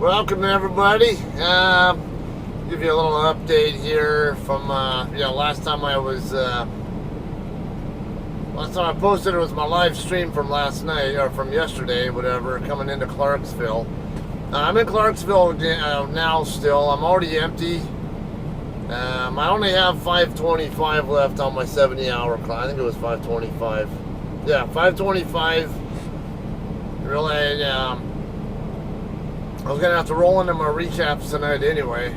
Welcome everybody. Give you a little update here from last time I posted it was my live stream from last night or from yesterday, whatever, coming into Clarksville. I'm in Clarksville now still. I'm already empty. I only have 525 left on my 70-hour clock. I think it was 525. Yeah, 525. Really, I was going to have to roll into my recaps tonight anyway.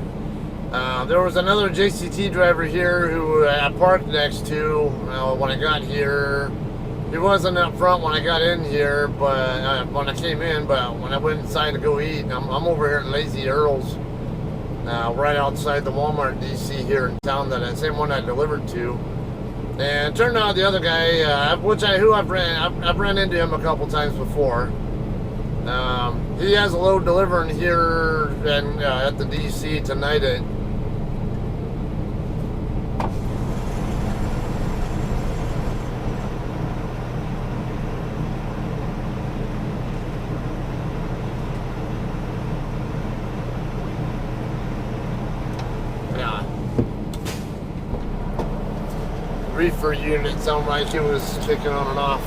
There was another JCT driver here who I parked next to when I got here. He wasn't up front when I got in here, but when I came in, but when I went inside to go eat, I'm over here at Lazy Earl's, right outside the Walmart DC here in town, that same one I delivered to. And it turned out the other guy, I've ran into him a couple times before. He has a load delivering here and at the DC tonight at reefer unit. Sounded like it was kicking on and off.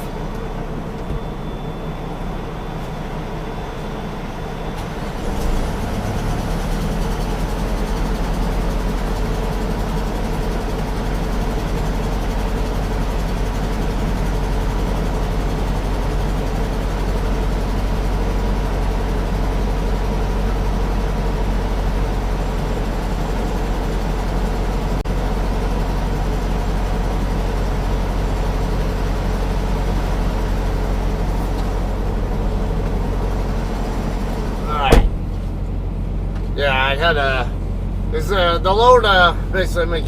The load, basically, let me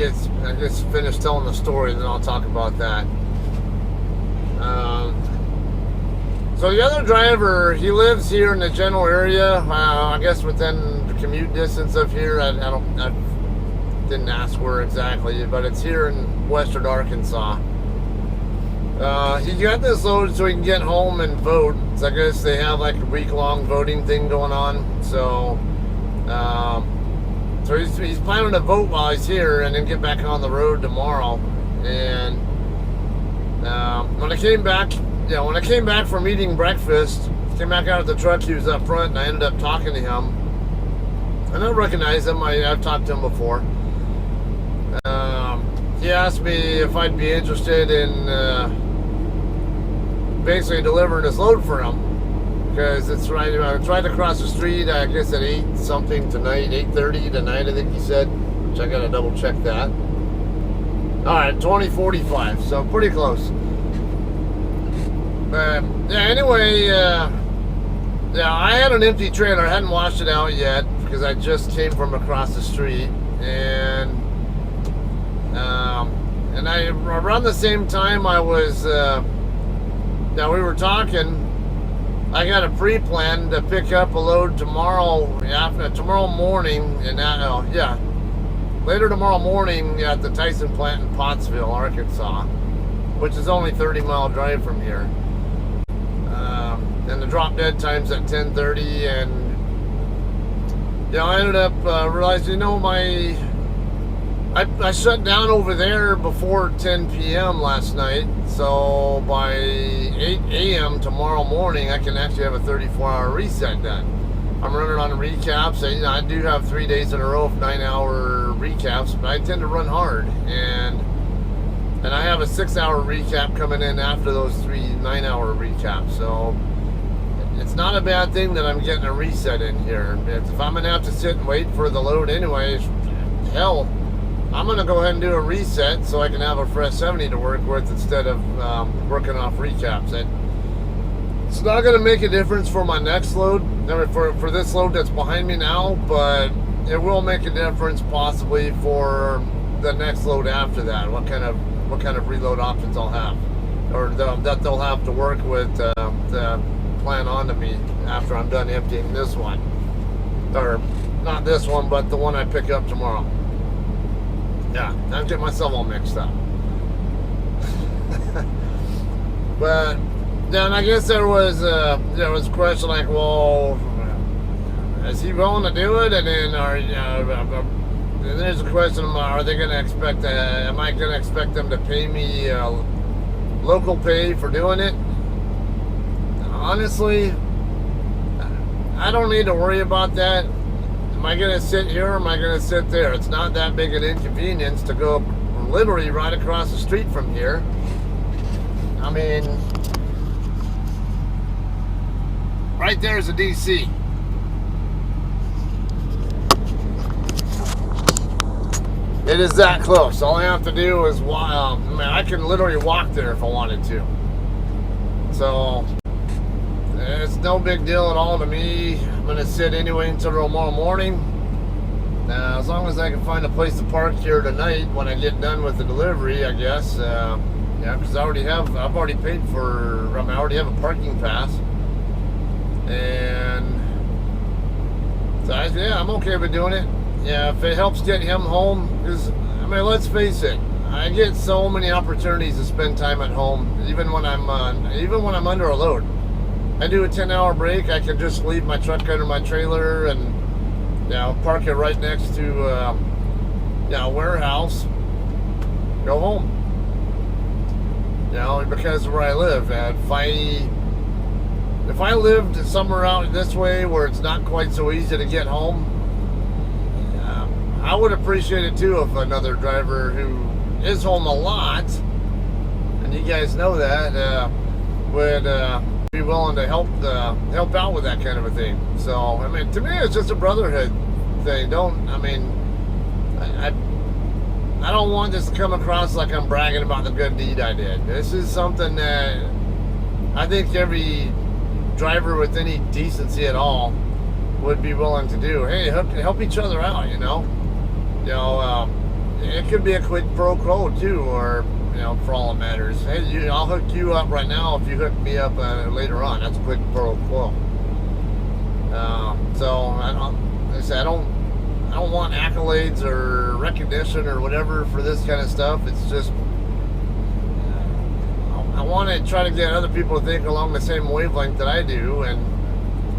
just finish telling the story, then I'll talk about that. So the other driver, he lives here in the general area, I guess within the commute distance of here. I didn't ask where exactly, but it's here in western Arkansas. He got this load so he can get home and vote. So I guess they have like a week-long voting thing going on. So he's planning to vote while he's here and then get back on the road tomorrow. And when I came back from eating breakfast, came back out of the truck, he was up front, and I ended up talking to him. I don't recognize him. I've talked to him before. He asked me if I'd be interested in basically delivering this load for him. Because it's right across the street, I guess at 8 something tonight, 8:30 tonight, I think he said, which I gotta double check that. Alright, 20:45, so pretty close. But yeah, anyway, I had an empty trailer. I hadn't washed it out yet because I just came from across the street, and around the same time we were talking. I got a pre-plan to pick up a load tomorrow morning, later tomorrow morning at the Tyson plant in Pottsville, Arkansas, which is only 30-mile drive from here. And the drop dead time's at 10:30, and I ended up realizing, I shut down over there before 10 p.m. last night, so by 8 a.m. tomorrow morning, I can actually have a 34-hour reset done. I'm running on recaps. I do have 3 days in a row of 9-hour recaps, but I tend to run hard, and I have a 6-hour recap coming in after those 3 9-hour recaps, so it's not a bad thing that I'm getting a reset in here. If I'm going to have to sit and wait for the load anyways, hell, I'm going to go ahead and do a reset so I can have a fresh 70 to work with instead of working off recaps. It's not going to make a difference for my next load, for this load that's behind me now, but it will make a difference possibly for the next load after that. What kind of reload options I'll have, or that they'll have to work with to plan on to me after I'm done emptying this one. Or not this one, but the one I pick up tomorrow. Yeah, I'm getting myself all mixed up. But then I guess there was a question like, well, is he willing to do it? And then then there's a question: are they going to expect? Am I going to expect them to pay me local pay for doing it? Honestly, I don't need to worry about that. Am I going to sit here or am I going to sit there? It's not that big an inconvenience to go literally right across the street from here. I mean, right there's a DC. It is that close. All I have to do is, I can literally walk there if I wanted to. So, it's no big deal at all to me. I'm going to sit anyway until tomorrow morning. As long as I can find a place to park here tonight when I get done with the delivery, I guess. Yeah, because I've already paid for, I already have a parking pass. And so I'm okay with doing it. Yeah, if it helps get him home, because, let's face it, I get so many opportunities to spend time at home, even when I'm under a load. I do a 10-hour break. I can just leave my truck under my trailer and park it right next to a warehouse. Go home. Because of where I live. If I lived somewhere out this way where it's not quite so easy to get home, I would appreciate it too if another driver who is home a lot, and you guys know that, would be willing to help out with that kind of a thing. So, to me, it's just a brotherhood thing. I don't want this to come across like I'm bragging about the good deed I did. This is something that I think every driver with any decency at all would be willing to do. Hey, help each other out, it could be a quid pro quo too, or for all it matters. Hey, I'll hook you up right now if you hook me up later on. That's a quid pro quo. So I don't want accolades or recognition or whatever for this kind of stuff. It's just I want to try to get other people to think along the same wavelength that I do and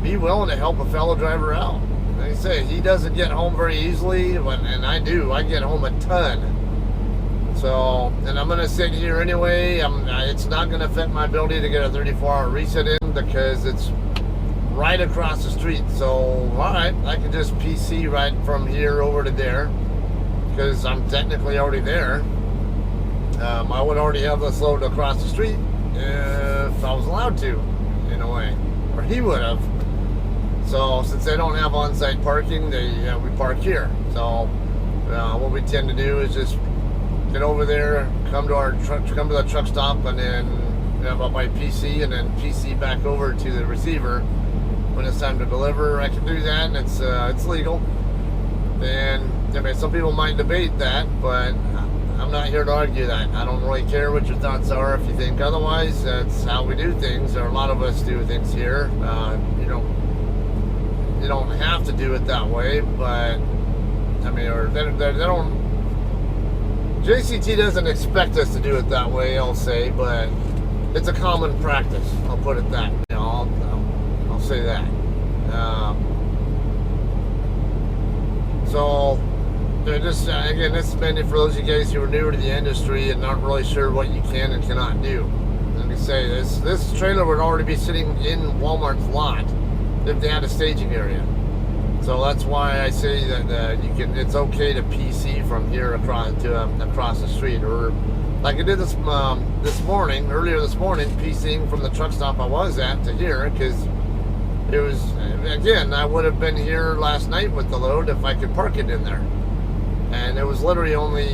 be willing to help a fellow driver out. Like I say, he doesn't get home very easily, and I do. I get home a ton. So, and I'm going to sit here anyway. It's not going to affect my ability to get a 34-hour reset in because it's right across the street. So, alright, I can just PC right from here over to there because I'm technically already there. I would already have this load across the street if I was allowed to, in a way. Or he would have. So, since they don't have on-site parking, we park here. So, what we tend to do is just get over there, come to the truck stop, and then by PC, and then PC back over to the receiver when it's time to deliver. I can do that, and it's legal. And some people might debate that, but I'm not here to argue that. I don't really care what your thoughts are. If you think otherwise, that's how we do things. Or a lot of us do things here. You don't have to do it that way, but or they don't. JCT doesn't expect us to do it that way, I'll say, but it's a common practice. I'll put it that. I'll say that. So, just again, this is mainly for those of you guys who are newer to the industry and not really sure what you can and cannot do. Let me say this trailer would already be sitting in Walmart's lot if they had a staging area. So that's why I say that it's okay to PC from here across the street, or like I did earlier this morning, PCing from the truck stop I was at to here, because it was, again, I would have been here last night with the load if I could park it in there, and it was literally only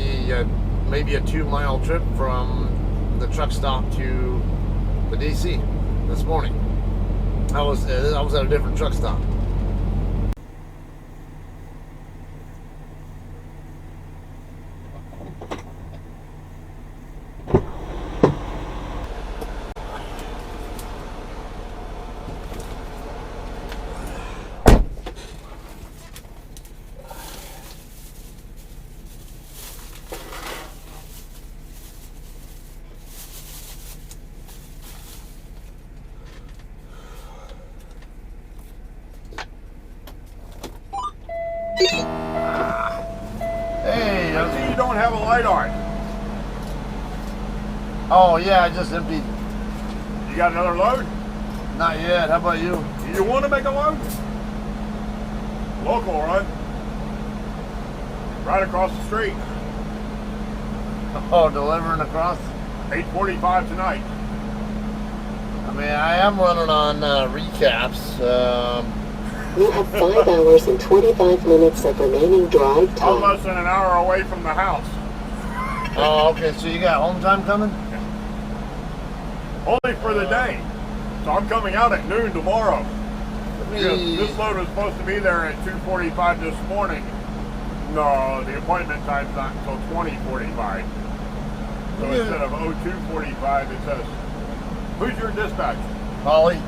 maybe a 2-mile trip from the truck stop to the DC this morning. I was at a different truck stop. don't have a light on. Oh yeah, I just emptied. You got another load? Not yet. How about you? You want to make a load? Local run. Right across the street. Oh, delivering across? 8:45 tonight. I mean, I am running on recaps. You have 5 hours and 25 minutes of remaining drive time. Almost an hour away from the house. Oh, okay. So you got home time coming? Only for the day. So I'm coming out at noon tomorrow. This load was supposed to be there at 2:45 this morning. No, the appointment time's not until 20:45. So instead of 02:45, it says, who's your dispatch? Holly?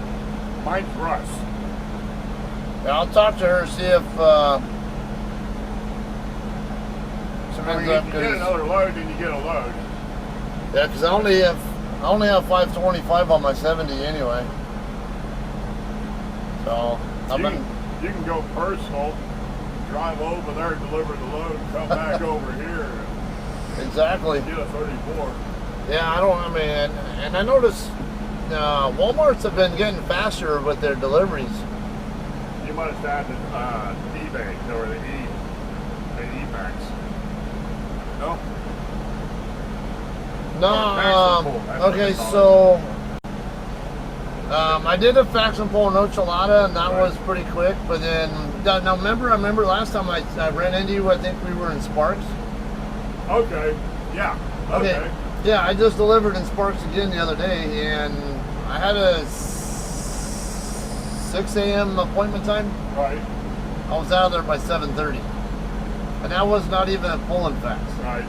Mine's Russ. Yeah, I'll talk to her, see if I mean, if you get another load, then you get a load. Yeah, because I only have 525 on my 70 anyway. So you can go personal, drive over there, deliver the load, and come back over here. Exactly. Get a 34. Yeah, I mean, and I noticed Walmarts have been getting faster with their deliveries. You must have the eBay or the E-Max. No? No, okay, so I did a fax and pull in Ochalata, and that was pretty quick. But then, now I remember last time I ran into you, I think we were in Sparks. Okay, yeah. Okay. Yeah, I just delivered in Sparks again the other day, and I had a 6 a.m. appointment time. Right. I was out of there by 7:30, and that was not even a pull-in fax. Right.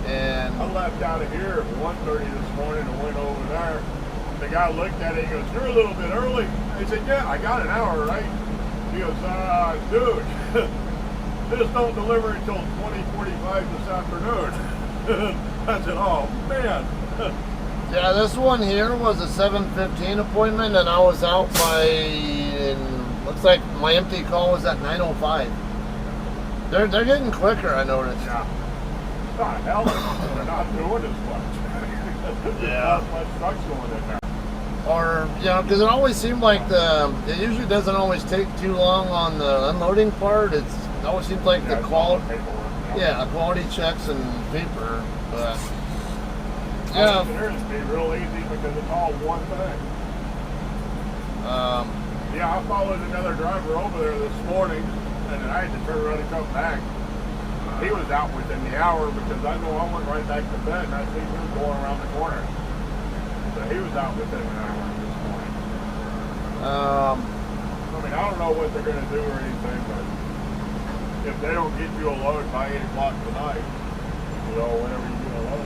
And I left out of here at 1:30 this morning and went over there. The guy looked at it, he goes, "You're a little bit early." I said, "Yeah, I got an hour, right?" He goes, "Dude, this don't deliver until 20:45 this afternoon." I said, "Oh, man." Yeah, this one here was a 7:15 appointment, and I was out looks like my empty call was at 9:05. They're getting quicker, I noticed. Yeah. Not hell, they're not doing as much. Yeah. Not much trucks going in there. Or, because it always seemed like it usually doesn't always take too long on the unloading part. It always seems like the quality, quality checks and paper. But yeah, it'd be real easy because it's all one thing. Yeah, I followed another driver over there this morning, and then I had to turn around and come back. He was out within the hour because I know I went right back to bed and I seen him going around the corner. So he was out within an hour this morning. I mean, I don't know what they're going to do or anything, but if they don't get you a load by 8 o'clock tonight, whenever you get a load.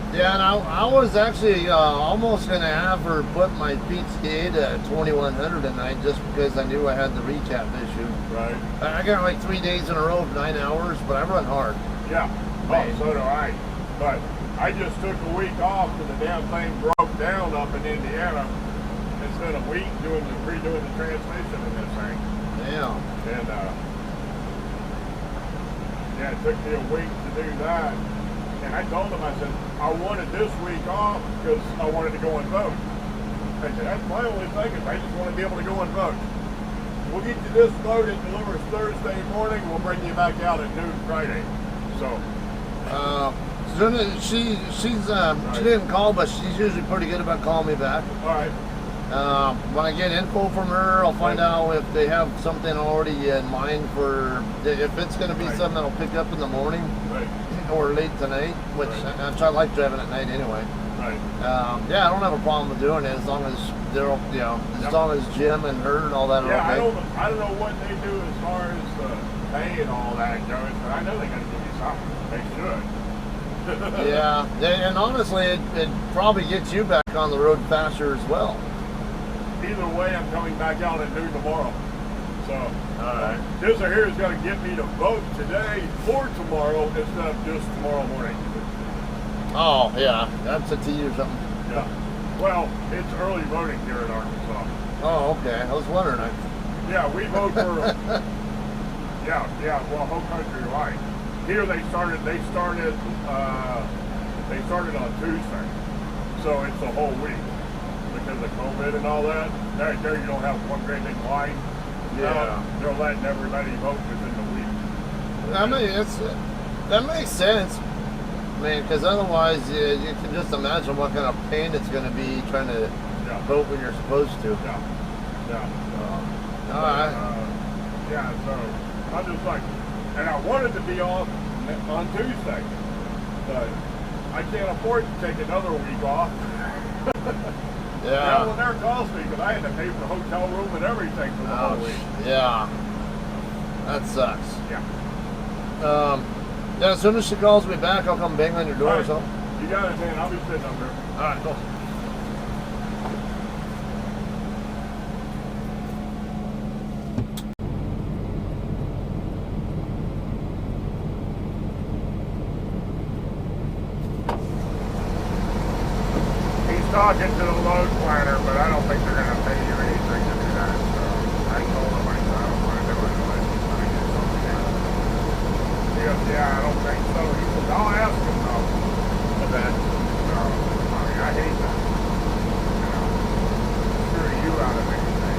Yeah, and I was actually almost going to have her put my PTA to 2100 tonight just because I knew I had the recap issue. Right. I got like 3 days in a row of 9 hours, but I run hard. Yeah. Oh, so do I. But I just took a week off because the damn thing broke down up in Indiana. And spent a week redoing the transmission in this thing. Yeah. And it took me a week to do that. And I told him, I said, I wanted this week off because I wanted to go and vote. I said, that's my only thing is I just want to be able to go and vote. We'll get you this load, it delivers Thursday morning, we'll bring you back out at noon Friday. So. She didn't call, but she's usually pretty good about calling me back. All right. When I get info from her, I'll find out if they have something already in mind for, if it's going to be something that'll pick up in the morning or late tonight, which I like driving at night anyway. Right. I don't have a problem with doing it as long as they're, as long as Jim and her and all that are okay. I don't know what they do as far as the pay and all that goes, but I know they're going to give you something. They should. And honestly, it probably gets you back on the road faster as well. Either way, I'm coming back out at noon tomorrow. So, this right here is going to get me to vote today or tomorrow instead of just tomorrow morning. Oh, yeah. That's a T or something. Yeah. Well, it's early voting here in Arkansas. Oh, okay. I was wondering. Yeah, we vote for... whole country wide. Here they started on Tuesday, so it's a whole week because of COVID and all that. There you don't have one great big line. Yeah. They're letting everybody vote within the week. I mean, that makes sense. I mean, because otherwise you can just imagine what kind of pain it's going to be trying to vote when you're supposed to. Yeah. All right. Yeah, so I'm just like, and I wanted to be off on Tuesday, but I can't afford to take another week off. Yeah. Well, there cost me because I had to pay for the hotel room and everything for the whole week. Yeah. That sucks. Yeah. Yeah, as soon as she calls me back, I'll come bang on your door or something. You got it, man. I'll be sitting up there. All right, cool. He's talking to the load planner, but I don't think they're going to pay you anything to do that. So I told him, I said, I don't want to do it unless he's going to get something out. He goes, yeah, I don't think so. He says, I'll ask him though. Okay. So, I mean, I hate that. You know, screw you out of anything.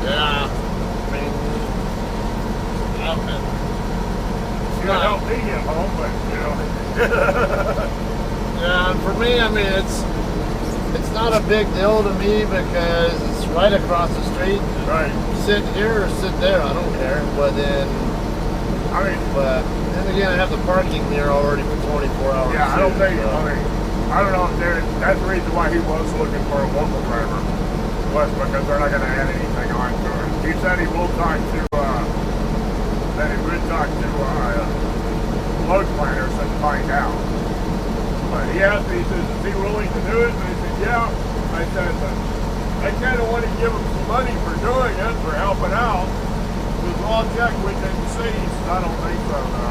Yeah. I mean, You gotta help me get home, but you know. yeah, and for me, I mean, it's not a big deal to me because it's right across the street. Right. Sit here or sit there, I don't care. But then again, I have the parking here already for 24 hours. Yeah, I don't think. So. I mean, I don't know if that's the reason why he was looking for a local driver, was because they're not going to add anything on to it. He said he will talk to load planners and find out. But he asked me, he says, is he willing to do it? And I said, yeah. I said, but I kind of want to give him some money for doing it, for helping out. Because I'll check with him and see. He said, I don't think so, no.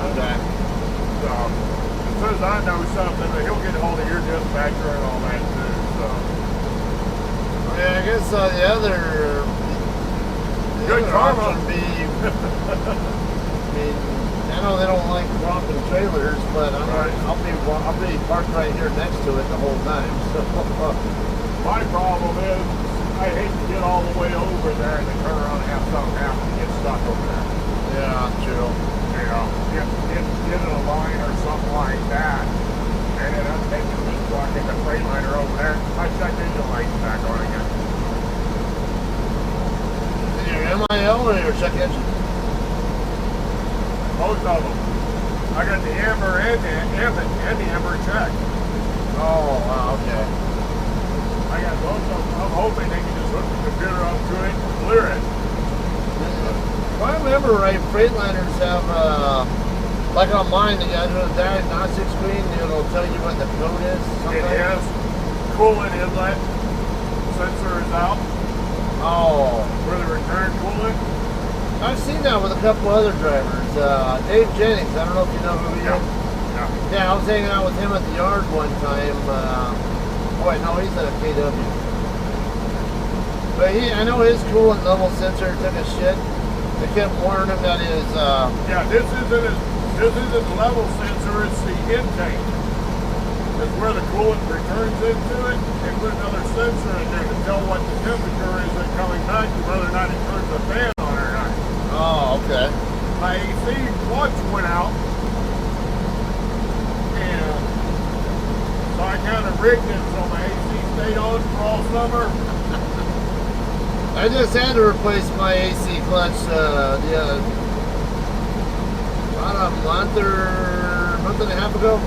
Okay. So, as soon as I know something, he'll get a hold of your dispatcher and all that too. So, yeah, I guess the other good karma option would be. I mean, I know they don't like dropping trailers, but I'll be parked right here next to it the whole time. So. My problem is, I hate to get all the way over there and then turn around and have something happen and get stuck over there. Yeah, true. You know, get in a line or something like that, and then I'm taking this truck in the Freightliner over there. I check engine lights back on again. And your MIL or your check engine? Both of them. I got the amber and the amber check. Oh, wow, okay. I got both of them. I'm hoping they can just hook the computer up to it and clear it. If I remember right, Freightliners have, like on mine, they got a diagnostic screen, it'll tell you what the code is. It has coolant inlet sensor is out. Oh. For the return coolant. I've seen that with a couple other drivers. Dave Jennings, I don't know if you know who he is. Yeah, I was hanging out with him at the yard one time. Oh wait, no, he's at a KW. But I know his coolant level sensor took a shit. They kept warning him that his... Yeah, this isn't the level sensor, it's the intake. It's where the coolant returns into it. They put another sensor in there to tell what the temperature is that's coming back to whether or not it turns the fan on or not. Oh, okay. My AC clutch went out, and so I kind of rigged it so my AC stayed on for all summer. I just had to replace my AC clutch about a month and a half ago.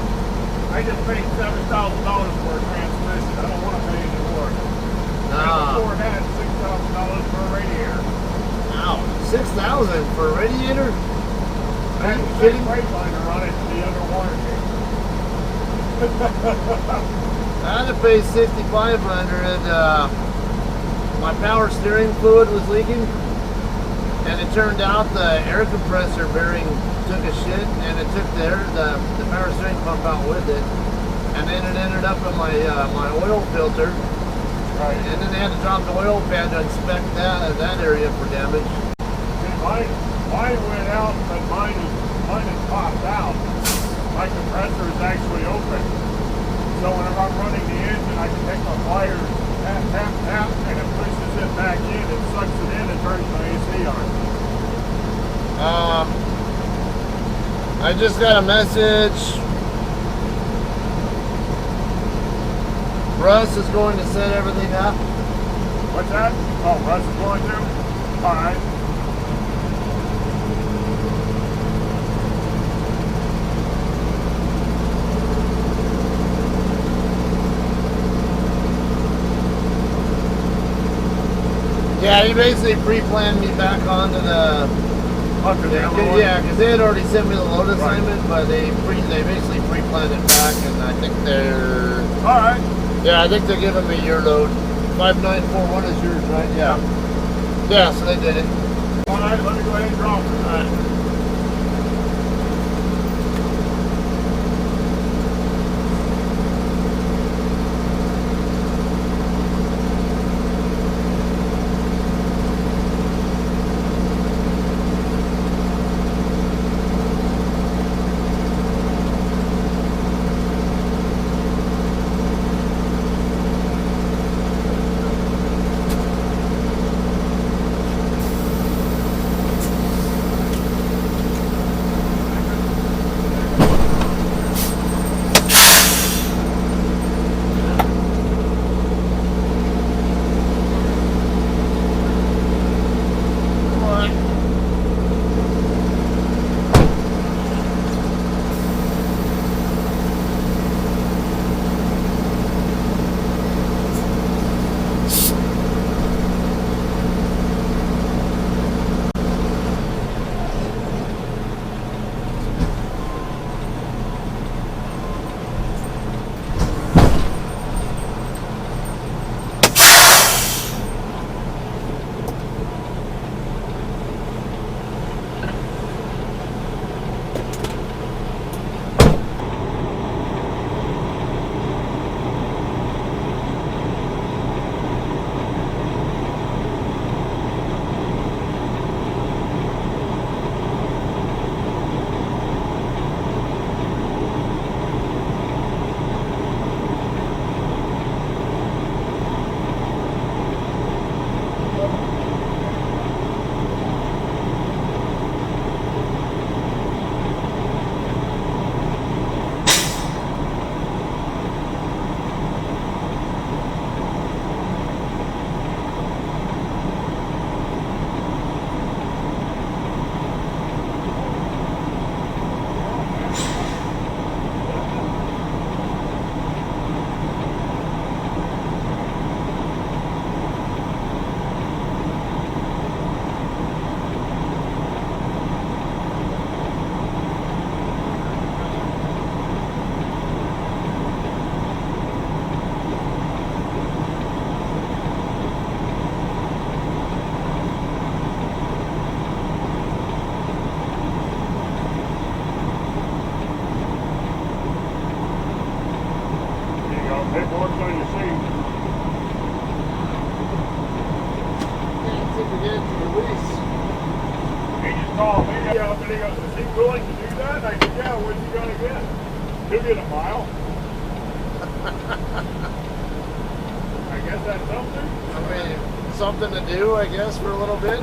I just paid $7,000 for a transmission. I don't want to pay any more. Before that, $6,000 for a radiator. Wow, $6,000 for a radiator? I had the same Freightliner on it to be under warranty. I had to pay $6,500. My power steering fluid was leaking, and it turned out the air compressor bearing took a shit, and it took the power steering pump out with it, and then it ended up in my my oil filter. Right. And then they had to drop the oil pan to inspect that area for damage. See, mine went out, but mine mine is popped out. My compressor is actually open. So whenever I'm running the engine, I can take my pliers, tap, tap, tap, and it pushes it back in, it sucks it in, and turns my AC on. I just got a message. Russ is going to set everything up. What's that? Oh, Russ is going to? Alright. Yeah, he basically pre-planned me back onto the... Onto the other one? Yeah, because they had already sent me the load Right. assignment, but they basically pre-planned it back, and I think they're... Alright. Yeah, I think they're giving me your load. 5941 is yours, right? Yeah. Yeah, so they did it. Alright, let me go ahead and drop it. Alright. Paperwork's on your seat. Can't seem to get it to release. He just called me up and he goes, is he willing to do that? And I said, yeah, what's he gonna get? He'll get a mile. I guess that's something. I mean, something to do, I guess, for a little bit.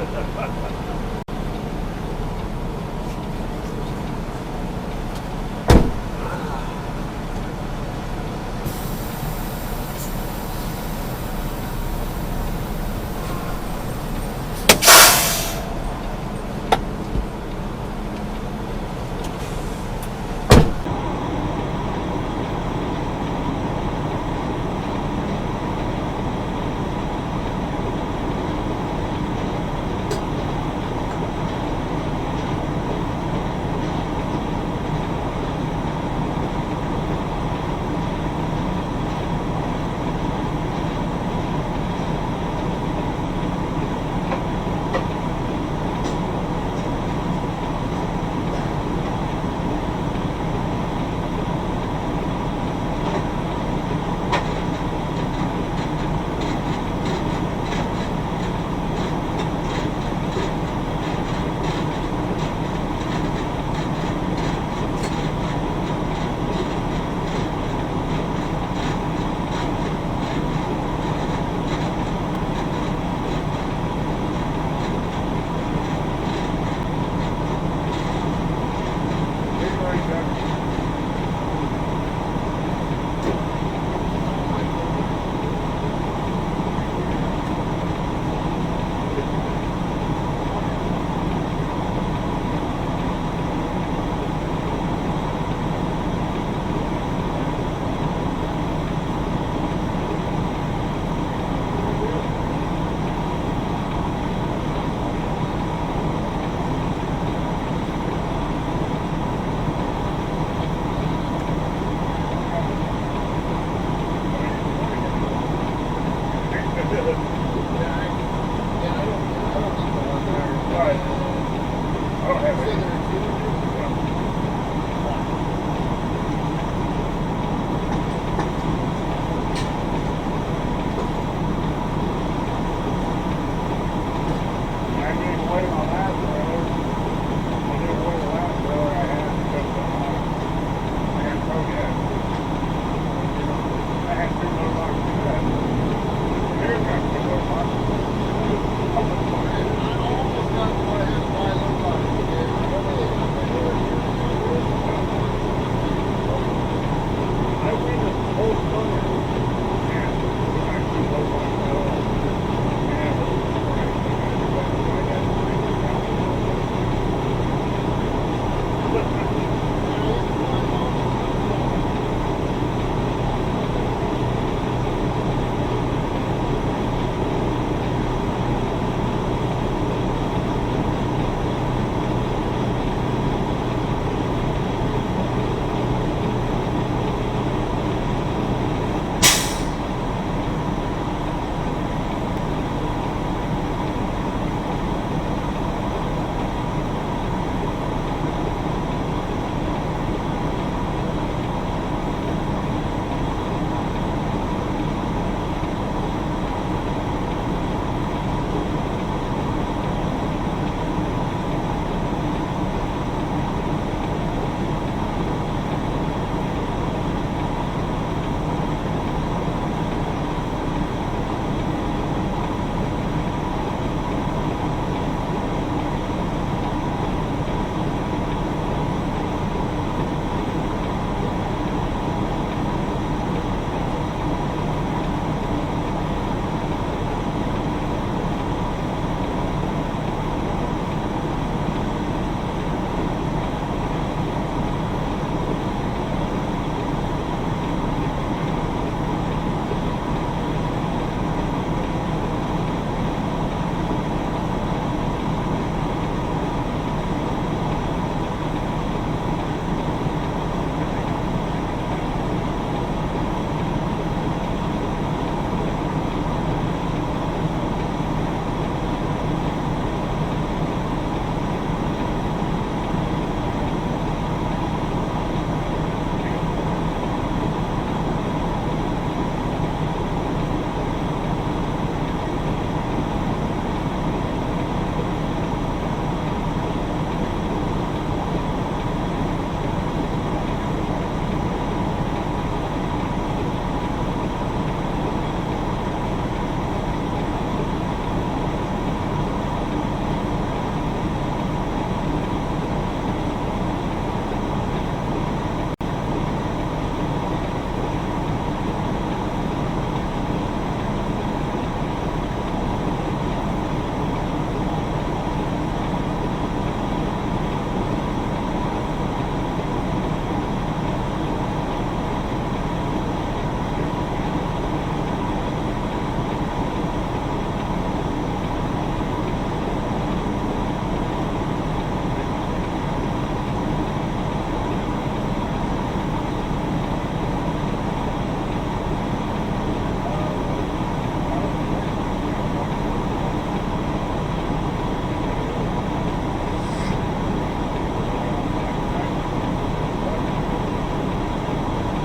Right. I don't have any. I gave away my last trailer. I gave away the last trailer I had because I had Kodiak. I had $2 million to do that. Here's got $2 million. I almost got to go ahead and buy a little body. I waited the whole summer. And actually low on bill. And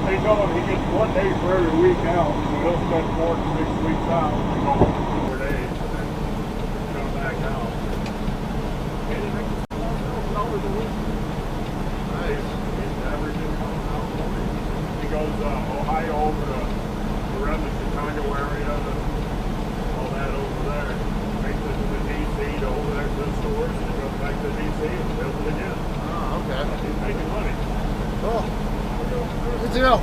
they tell him he gets 1 day for every week out, so he'll spend 4 to 6 weeks out and go home for 4 days and then come back out. And he makes $4,000 a week. Nice. He's averaging $1,000 a week. He goes Ohio over to around the Chicago area, all that over there. Makes it to the DC, over there to the stores, and he goes back to DC and builds it again. Oh, okay. He's making money. Cool. Good deal.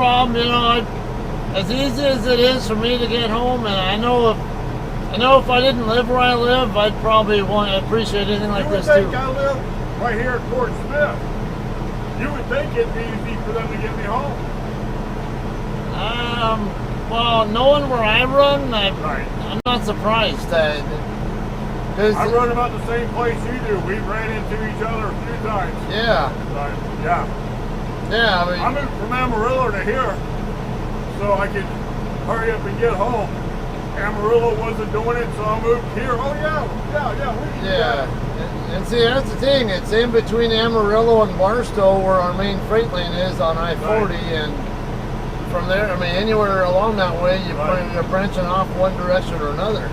problem. You know, as easy as it is for me to get home, and I know if I didn't live where I live, I'd probably appreciate anything like this You would too. think I live right here towards Smith. You would think it'd be easy for them to get me home. Well, knowing where I run, Right. I'm not surprised. I run about the same place you do. We've ran into each other a few times. Yeah. But, yeah. Yeah, I mean, I moved from Amarillo to here so I could hurry up and get home. Amarillo wasn't doing it, so I moved here. Oh, yeah, we can do that. And see, that's the thing. It's in between Amarillo and Barstow where our main freight lane is on I-40, Right. and from there, I mean, anywhere along that way, Right. you're branching off one direction or another.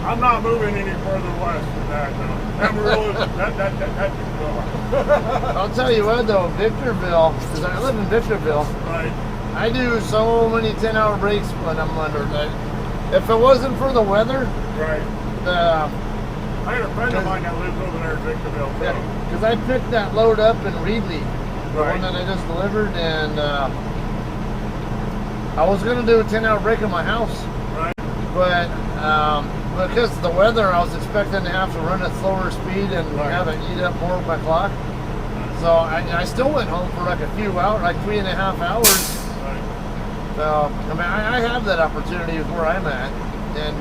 I'm not moving any further west than that, no. Amarillo, that's too far. I'll tell you what, though, Victorville, because I live in Victorville, Right. I do so many 10-hour breaks when I'm under that. If it wasn't for the weather, Right. the I had a friend of mine that lives over there in Victorville. So. because I picked that load up in Reedley, the Right. one that I just delivered, and I was gonna do a 10-hour break in my house, Right. but because of the weather, I was expecting to have to run at slower speed and Right. have it eat up more of my clock. So I still went home for like a few hours, like 3.5 hours. Right. So I mean, I have that opportunity with where I'm at, and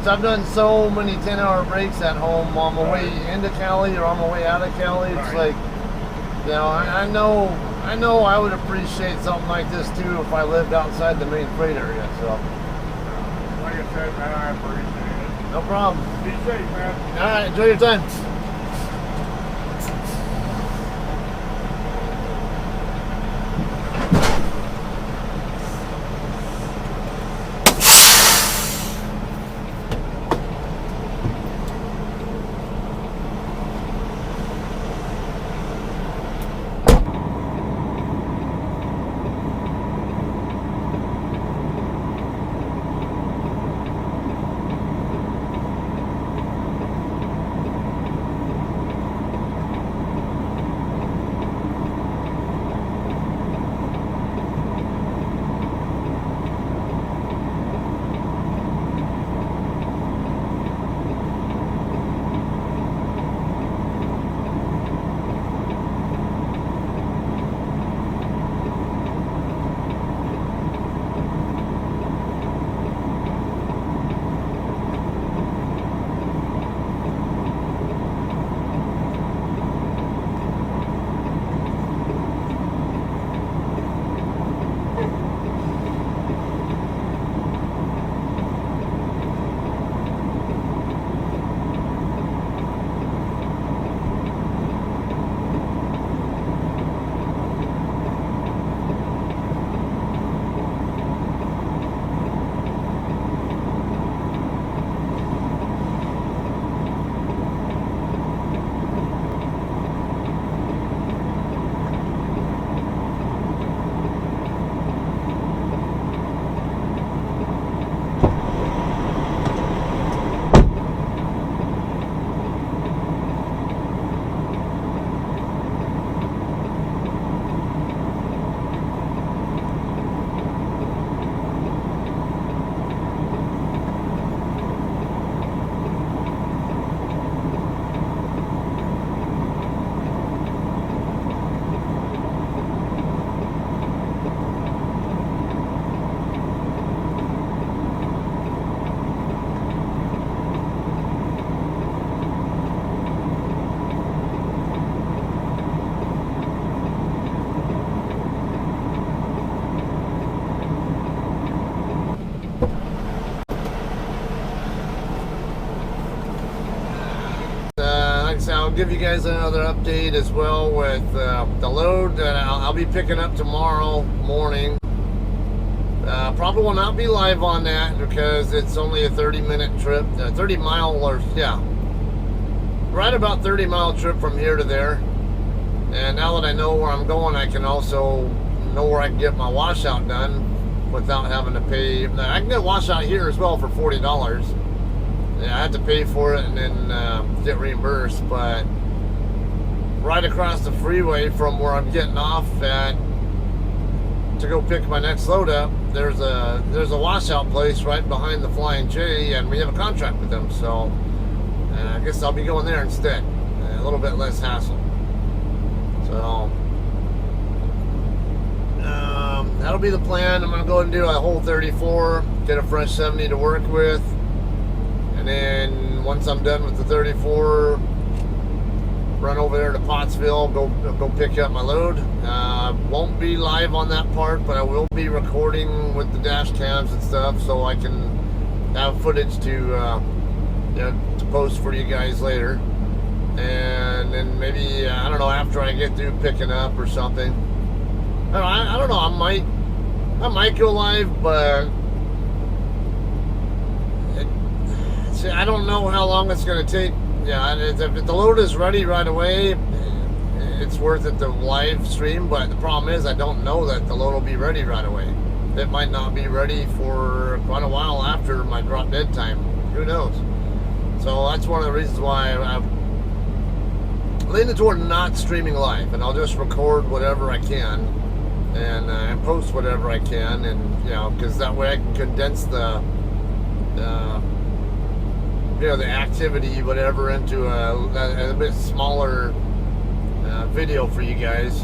so I've done so many 10-hour breaks at home on my way into Cali or on my way out of Cali. It's Right. like, you know, I know I would appreciate something like this too if I lived outside the main freight area. So Like I said, man, I appreciate it. no problem. Be safe, man. All right, enjoy your time. I'll give you guys another update as well with the load that I'll be picking up tomorrow morning. Probably will not be live on that because it's only a 30-minute trip, 30-mile or yeah, right about 30-mile trip from here to there. And now that I know where I'm going, I can also know where I can get my washout done without having to pay. I can get a washout here as well for $40. Yeah, I have to pay for it and then get reimbursed, but right across the freeway from where I'm getting off at to go pick my next load up, there's a washout place right behind the Flying J, and we have a contract with them. So I guess I'll be going there instead. A little bit less hassle. So that'll be the plan. I'm gonna go and do a whole 34, get a fresh 70 to work with, and then once I'm done with the 34, run over there to Pottsville, go pick up my load. Won't be live on that part, but I will be recording with the dash cams and stuff, so I can have footage to post for you guys later. And then maybe I don't know, after I get through picking up or something. I don't know. I might go live, but I don't know how long it's going to take. Yeah, if the load is ready right away, it's worth it to live stream. But the problem is, I don't know that the load will be ready right away. It might not be ready for quite a while after my drop dead time. Who knows? So that's one of the reasons why I'm leaning toward not streaming live, and I'll just record whatever I can and post whatever I can, and because that way I can condense the activity, whatever, into a bit smaller video for you guys,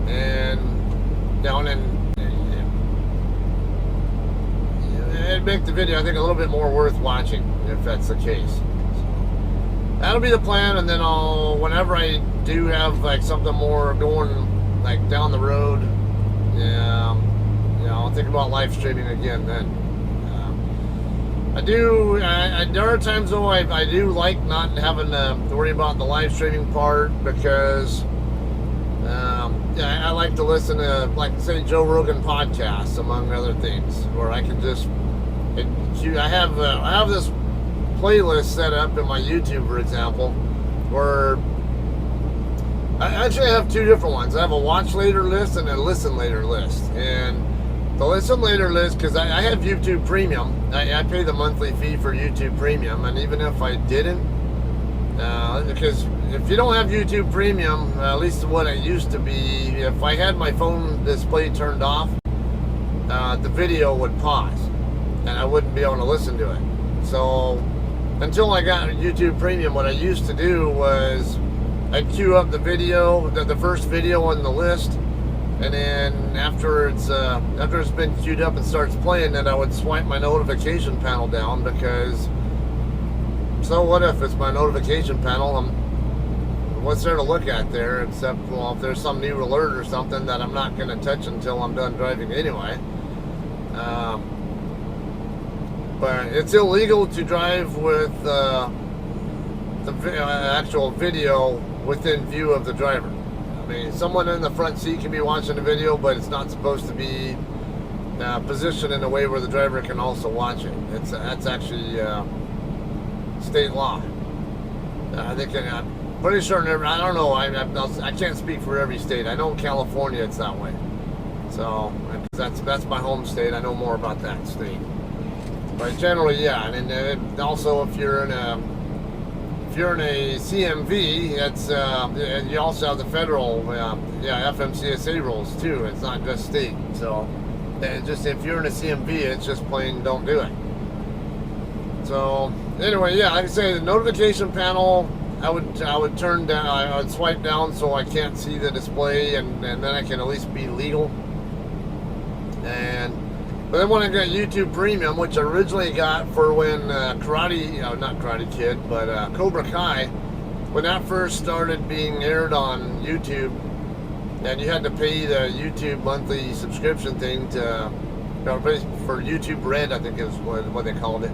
and it'd make the video, I think, a little bit more worth watching if that's the case. So that'll be the plan, and then whenever I do have like something more going like down the road, I'll think about live streaming again then. There are times though I do like not having to worry about the live streaming part, because I like to listen to, like, say, Joe Rogan podcasts, among other things, where I can just I have this playlist set up in my YouTube, for example, where I actually have two different ones. I have a watch later list and a listen later list. And the listen later list, because I have YouTube Premium. I pay the monthly fee for YouTube Premium, and even if I didn't, because if you don't have YouTube Premium, at least what it used to be, if I had my phone display turned off, the video would pause, and I wouldn't be able to listen to it. So until I got YouTube Premium, what I used to do was I'd queue up the video, the first video on the list, and then after it's been queued up and starts playing, then I would swipe my notification panel down, because so what if it's my notification panel? What's there to look at there, except, well, if there's some new alert or something that I'm not going to touch until I'm done driving anyway. But it's illegal to drive with the actual video within view of the driver. I mean, someone in the front seat can be watching the video, but it's not supposed to be positioned in a way where the driver can also watch it. That's actually state law. I think I'm pretty sure. I don't know. I can't speak for every state. I know in California it's that way. So that's my home state. I know more about that state. But generally, yeah. And then also, if you're in a CMV, it's you also have the federal FMCSA rules too. It's not just state. So just if you're in a CMV, it's just plain don't do it. So anyway, yeah, like I say, the notification panel, I would turn down, I would swipe down so I can't see the display, and then I can at least be legal. But then when I got YouTube Premium, which I originally got for when not Karate Kid, but Cobra Kai, when that first started being aired on YouTube, and you had to pay the YouTube monthly subscription thing for YouTube Red, I think is what they called it.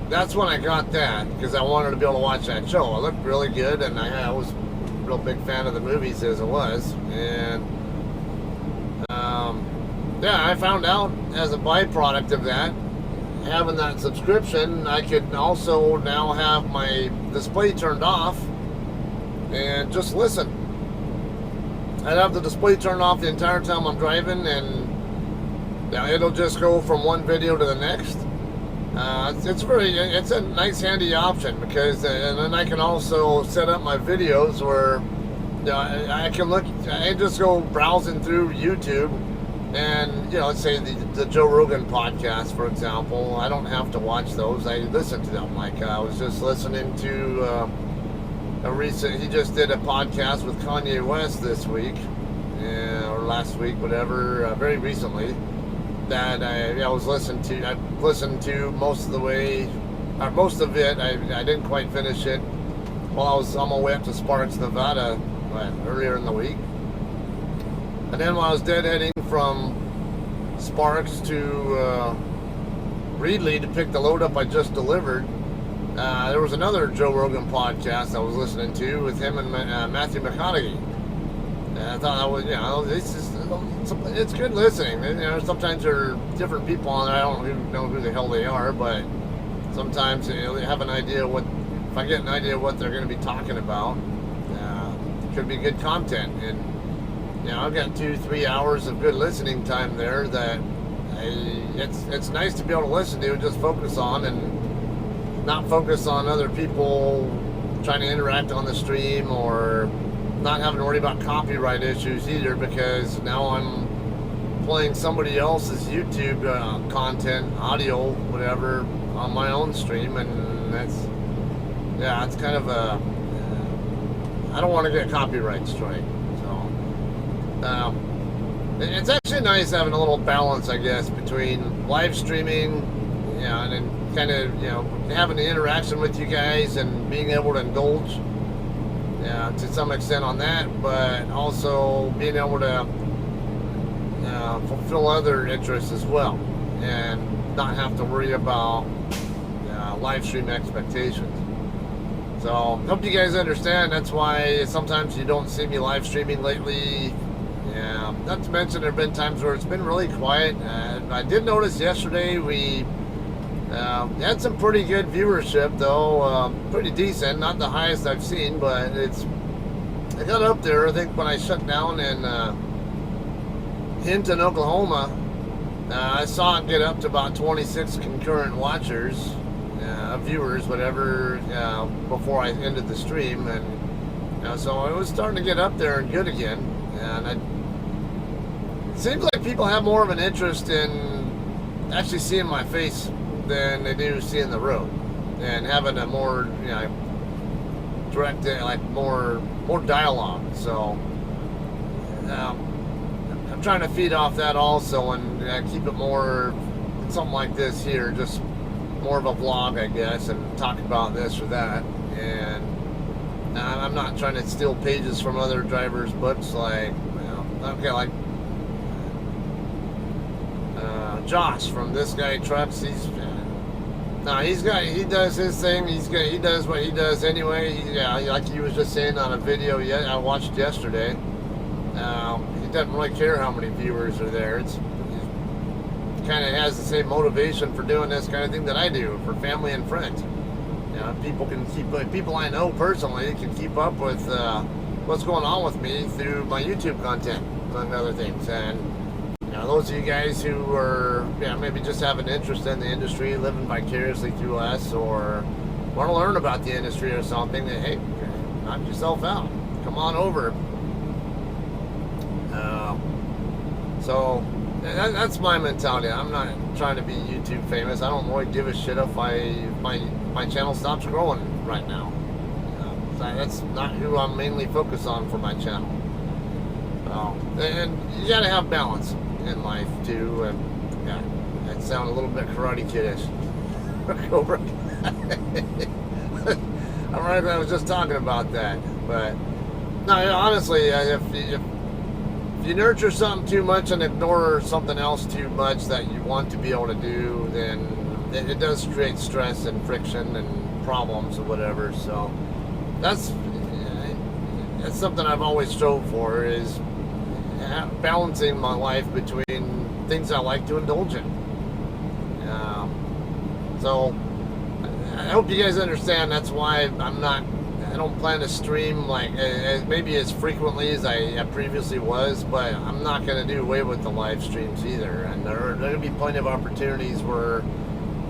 That's when I got that, because I wanted to be able to watch that show. It looked really good, and I was a real big fan of the movies as it was. And I found out as a byproduct of that, having that subscription, I could also now have my display turned off and just listen. I'd have the display turned off the entire time I'm driving, and it'll just go from one video to the next. It's a nice handy option, because and then I can also set up my videos where I can look. I just go browsing through YouTube, and let's say the Joe Rogan podcast, for example. I don't have to watch those. I listen to them. Like I was just listening to he just did a podcast with Kanye West this week, or last week, whatever, very recently. That I was listening to. I listened to most of the way, or most of it. I didn't quite finish it while I was on my way up to Sparks, Nevada, earlier in the week. And then while I was deadheading from Sparks to Reedley to pick the load up I just delivered, there was another Joe Rogan podcast I was listening to with him and Matthew McConaughey. And I thought that was, it's good listening. Sometimes there are different people on there. I don't even know who the hell they are, but sometimes they have an idea if I get an idea of what they're going to be talking about, it could be good content. And I've got 2-3 hours of good listening time there that it's nice to be able to listen to and just focus on, and not focus on other people trying to interact on the stream, or not having to worry about copyright issues either, because now I'm playing somebody else's YouTube content, audio, whatever, on my own stream, and it's kind of I don't want to get a copyright strike. So it's actually nice having a little balance, I guess, between live streaming, and then kind of having the interaction with you guys and being able to indulge to some extent on that, but also being able to fulfill other interests as well, and not have to worry about live stream expectations. So hope you guys understand. That's why sometimes you don't see me live streaming lately. Not to mention there have been times where it's been really quiet. I did notice yesterday we had some pretty good viewership, though. Pretty decent, not the highest I've seen, but I got up there. I think when I shut down in Hinton, Oklahoma, I saw it get up to about 26 concurrent watchers, viewers, whatever, before I ended the stream, and so it was starting to get up there and good again. And it seems like people have more of an interest in actually seeing my face than they do seeing the road, and having a more direct, like more dialogue. So I'm trying to feed off that also, and keep it more something like this here, just more of a vlog, I guess, and talk about this or that. And I'm not trying to steal pages from other drivers' books, like like Josh from This Guy Trucks. He does his thing. He does what he does anyway. Like he was just saying on a video I watched yesterday. He doesn't really care how many viewers are there. He kind of has the same motivation for doing this kind of thing that I do for family and friends. People I know personally can keep up with what's going on with me through my YouTube content, among other things. And those of you guys who are maybe just have an interest in the industry, living vicariously through us, or want to learn about the industry or something, that hey, knock yourself out, come on over. So that's my mentality. I'm not trying to be YouTube famous. I don't really give a shit if my channel stops growing right now. That's not who I'm mainly focused on for my channel. And you gotta have balance in life too. And that sounded a little bit Karate Kid-ish. I was just talking about that, but no, honestly, if you nurture something too much and ignore something else too much that you want to be able to do, then it does create stress and friction and problems or whatever. So that's something I've always strove for, is balancing my life between things I like to indulge in. So I hope you guys understand. That's why I don't plan to stream like maybe as frequently as I previously was, but I'm not going to do away with the live streams either. And there are going to be plenty of opportunities where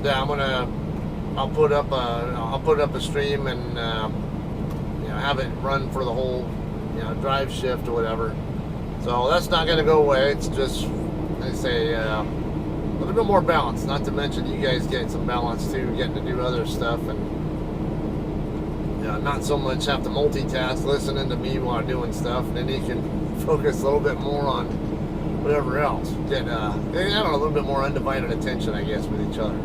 I'll put up a stream and have it run for the whole drive shift or whatever. So that's not going to go away. It's just, I say, a little bit more balance. Not to mention you guys getting some balance too, getting to do other stuff and not so much have to multitask, listening to me while doing stuff, and then you can focus a little bit more on whatever else. Get I don't know, a little bit more undivided attention, I guess, with each other.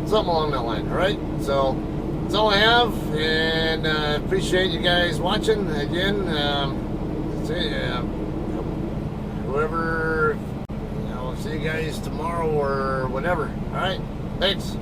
Something along that line. All right. So that's all I have, and appreciate you guys watching again. Whoever, see you guys tomorrow or whatever. All right. Thanks.